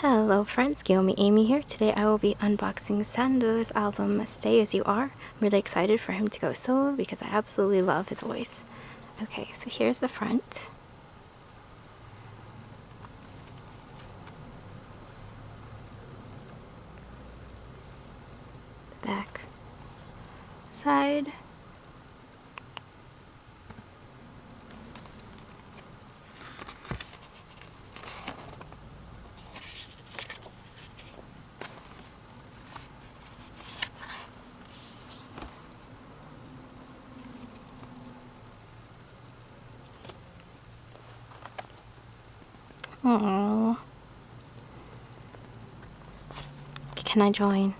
Hello friends, Gilmy Amy here. Today I will be unboxing Sandeul's album Stay As You Are. I'm really excited for him to go solo because I absolutely love his voice. Okay, so here's the front. The back side. Aww. Can I join?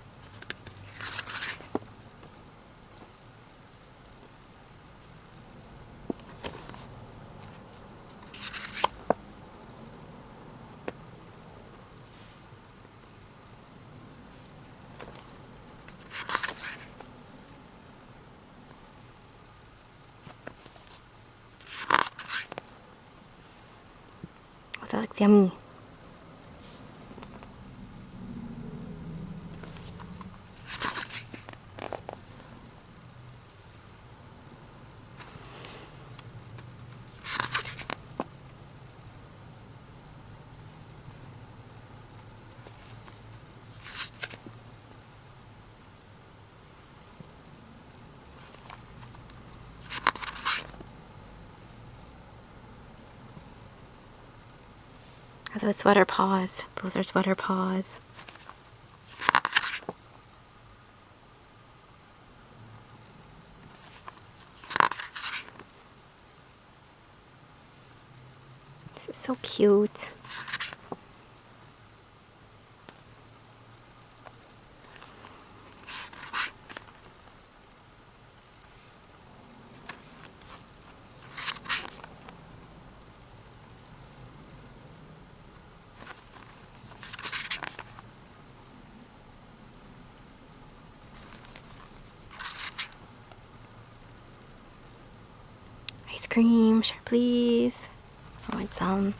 Oh, that looks yummy. Are those sweater paws? Those are sweater paws. This is so cute. Ice cream, sure please. I want some.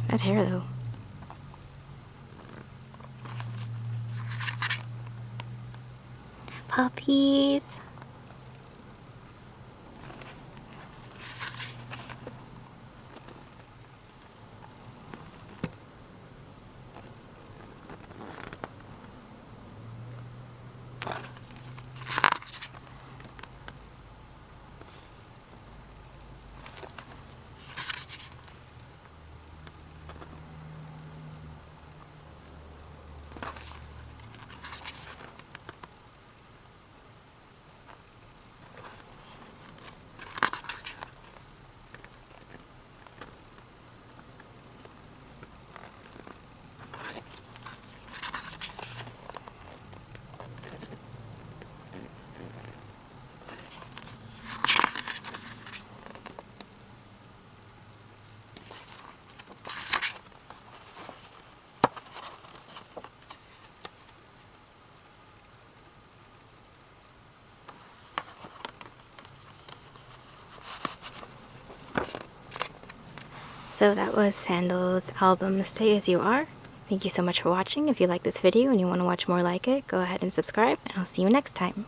That hair though. Puppies. So that was Sandeul's album Stay As You Are. Thank you so much for watching. If you like this video and you want to watch more like it, go ahead and subscribe, and I'll see you next time.